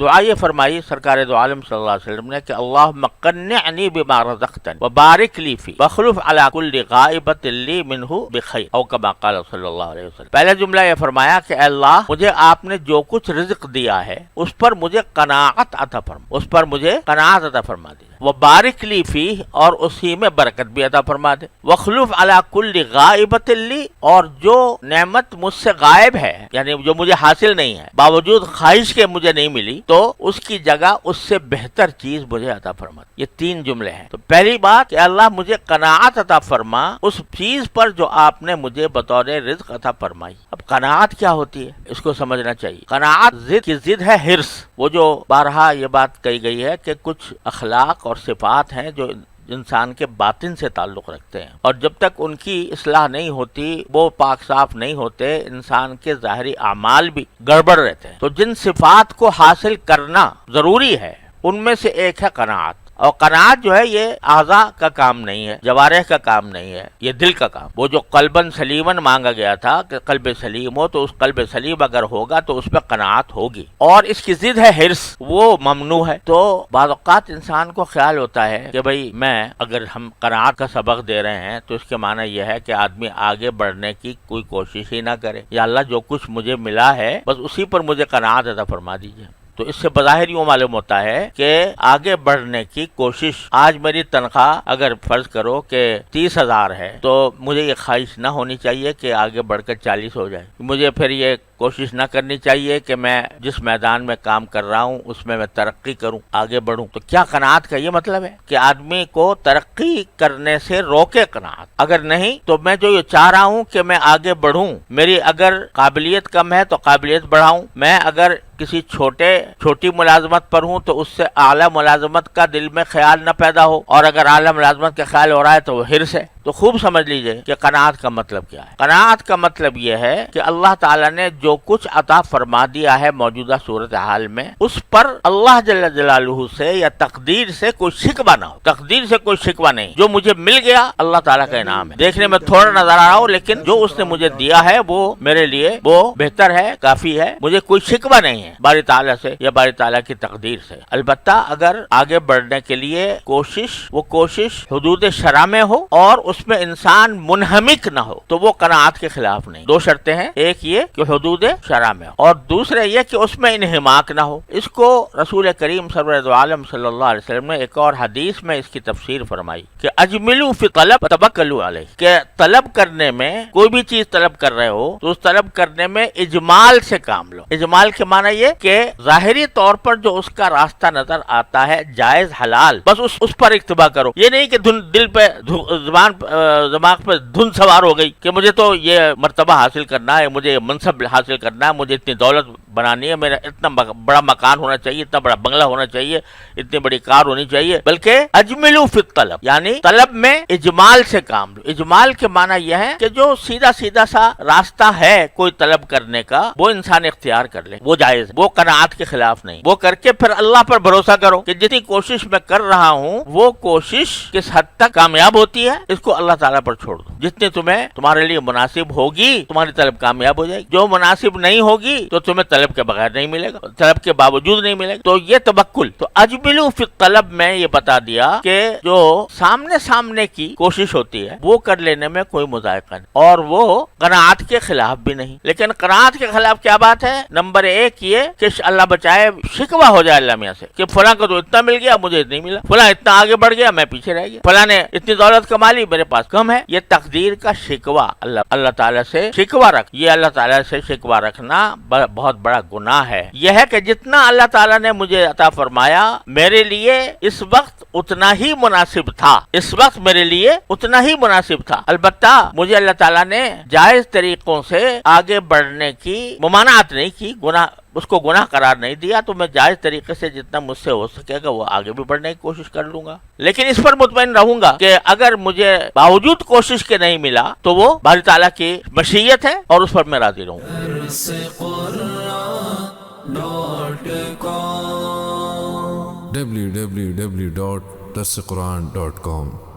دعا یہ فرمائی سرکار دو عالم صلی اللہ علیہ وسلم نے کہ اللہم قنعنی بما رزقتنی وبارک لی فی واخلف علی کل غائبۃ لی منہ بخیر، او کما قال صلی اللہ علیہ وسلم۔ پہلا جملہ یہ فرمایا کہ اے اللہ مجھے آپ نے جو کچھ رزق دیا ہے اس پر مجھے قناعت عطا فرما، اس پر مجھے قناعت عطا فرما دے، وبارک لی فیہ اور اسی میں برکت بھی عطا فرما دے، واخلف علی کل غائبۃ لی اور جو نعمت مجھ سے غائب ہے یعنی جو مجھے حاصل نہیں ہے باوجود خواہش کے مجھے نہیں ملی تو اس کی جگہ اس سے بہتر چیز مجھے عطا فرما۔ یہ تین جملے ہیں۔ تو پہلی بات کہ اللہ مجھے قناعت عطا فرما اس چیز پر جو آپ نے مجھے بطور رزق عطا فرمائی۔ اب قناعت کیا ہوتی ہے اس کو سمجھنا چاہیے۔ قناعت ضد کی ضد ہے حرص، وہ جو بارہا یہ بات کہی گئی ہے کہ کچھ اخلاق اور صفات ہیں جو انسان کے باطن سے تعلق رکھتے ہیں اور جب تک ان کی اصلاح نہیں ہوتی، وہ پاک صاف نہیں ہوتے، انسان کے ظاہری اعمال بھی گڑبڑ رہتے ہیں۔ تو جن صفات کو حاصل کرنا ضروری ہے ان میں سے ایک ہے قناعت، اور قناعت جو ہے یہ اعضاء کا کام نہیں ہے، جوارح کا کام نہیں ہے، یہ دل کا کام۔ وہ جو قلباً سلیماً مانگا گیا تھا کہ قلب سلیم ہو، تو اس قلب سلیم اگر ہوگا تو اس پہ قناعت ہوگی۔ اور اس کی ضد ہے حرص، وہ ممنوع ہے۔ تو بعض اوقات انسان کو خیال ہوتا ہے کہ بھئی میں اگر ہم قناعت کا سبق دے رہے ہیں تو اس کے معنی یہ ہے کہ آدمی آگے بڑھنے کی کوئی کوشش ہی نہ کرے، یا اللہ جو کچھ مجھے ملا ہے بس اسی پر مجھے قناعت عطا فرما دیجیے۔ تو اس سے بظاہر یوں معلوم ہوتا ہے کہ آگے بڑھنے کی کوشش، آج میری تنخواہ اگر فرض کرو کہ 30,000 ہے تو مجھے یہ خواہش نہ ہونی چاہیے کہ آگے بڑھ کر 40 ہو جائے۔ مجھے پھر یہ کوشش نہ کرنی چاہیے کہ میں جس میدان میں کام کر رہا ہوں اس میں ترقی کروں، آگے بڑھوں۔ تو کیا قناعت کا یہ مطلب ہے کہ آدمی کو ترقی کرنے سے روکے قناعت؟ اگر نہیں تو میں جو یہ چاہ رہا ہوں کہ میں آگے بڑھوں، میری اگر قابلیت کم ہے تو قابلیت بڑھاؤں، میں اگر کسی چھوٹی ملازمت پر ہوں تو اس سے اعلیٰ ملازمت کا دل میں خیال نہ پیدا ہو، اور اگر اعلیٰ ملازمت کا خیال ہو رہا ہے تو وہ حرص ہے۔ تو خوب سمجھ لیجئے کہ قناعت کا مطلب کیا ہے۔ قناعت کا مطلب یہ ہے کہ اللہ تعالیٰ نے جو کچھ عطا فرما دیا ہے موجودہ صورتحال میں، اس پر اللہ جل جلالہ سے یا تقدیر سے کوئی شکوہ نہ ہو۔ تقدیر سے کوئی شکوہ نہیں، جو مجھے مل گیا اللہ تعالیٰ کا انعام ہے، دیکھنے میں تھوڑا نظر آ رہا ہو لیکن جو اس نے مجھے دیا ہے وہ میرے لیے وہ بہتر ہے، کافی ہے، مجھے کوئی شکوہ نہیں ہے باری تعالیٰ سے یا باری تعالیٰ کی تقدیر سے۔ البتہ اگر آگے بڑھنے کے لیے وہ کوشش حدود شرع میں ہو اور اس میں انسان منہمک نہ ہو تو وہ قناعت کے خلاف نہیں۔ دو شرطیں ہیں، ایک یہ کہ حدود شرع میں ہو اور دوسرے یہ کہ اس میں انہماک نہ ہو۔ اس کو رسول کریم سرور دو عالم صلی اللہ علیہ وسلم نے ایک اور حدیث میں اس کی تفسیر فرمائی کہ اجملوا فی طلب توکلوا علیہ، کہ طلب کرنے میں کوئی بھی چیز طلب کر رہے ہو تو اس طلب کرنے میں اجمال سے کام لو۔ اجمال کے معنی یہ کہ ظاہری طور پر جو اس کا راستہ نظر آتا ہے جائز حلال، بس اس پر اکتفا کرو۔ یہ نہیں کہ دل پہ دماغ پہ دھن سوار ہو گئی کہ مجھے تو یہ مرتبہ حاصل کرنا ہے، مجھے منصب حاصل کرنا ہے، مجھے اتنی دولت بنانی ہے، میرا اتنا بڑا مکان ہونا چاہیے، اتنا بڑا بنگلہ ہونا چاہیے، اتنی بڑی کار ہونی چاہیے، بلکہ اجملوا فی الطلب، یعنی طلب میں اجمال سے کام لو۔ اجمال کے معنی یہ ہے کہ جو سیدھا سا راستہ ہے کوئی طلب کرنے کا وہ انسان اختیار کر لے، وہ جائز ہے، وہ قناعت کے خلاف نہیں۔ وہ کر کے پھر اللہ پر بھروسہ کرو کہ جتنی کوشش میں کر رہا ہوں وہ کوشش کس حد تک کامیاب ہوتی ہے اس کو اللہ تعالیٰ پر چھوڑ دو۔ جتنی تمہارے لیے مناسب ہوگی تمہاری طلب کامیاب ہو جائے گی، جو مناسب نہیں ہوگی تو تمہیں طلب کے بغیر نہیں ملے گا، طلب کے باوجود نہیں ملے گا۔ تو یہ توکل، تو اجملوا فی الطلب میں یہ بتا دیا کہ جو سامنے کی کوشش ہوتی ہے وہ کر لینے میں کوئی مذائقہ نہیں، اور وہ قناعت کے خلاف بھی نہیں۔ لیکن قناعت کے خلاف کیا بات ہے؟ نمبر ایک یہ کہ اللہ بچائے شکوہ ہو جائے اللہ میاں سے کہ فلاں کو تو اتنا مل گیا مجھے نہیں ملا، فلاں اتنا آگے بڑھ گیا میں پیچھے رہ گیا، فلاں نے اتنی دولت کما لی میرے پاس کم ہے۔ یہ تقدیر کا شکوہ، اللہ تعالیٰ سے شکوہ یہ اللہ تعالیٰ سے شکوہ رکھنا بہت بڑا گناہ ہے۔ یہ ہے کہ جتنا اللہ تعالیٰ نے مجھے عطا فرمایا میرے لیے اس وقت اتنا ہی مناسب تھا، اس وقت میرے لیے اتنا ہی مناسب تھا۔ البتہ مجھے اللہ تعالیٰ نے جائز طریقوں سے آگے بڑھنے کی ممانعت نہیں کی، اس کو گناہ قرار نہیں دیا، تو میں جائز طریقے سے جتنا مجھ سے ہو سکے گا وہ آگے بھی بڑھنے کی کوشش کر لوں گا، لیکن اس پر مطمئن رہوں گا کہ اگر مجھے باوجود کوشش کے نہیں ملا تو وہ باری تعالیٰ کی مشیت ہے اور اس پر میں راضی رہوں گا۔ www.darsequran.com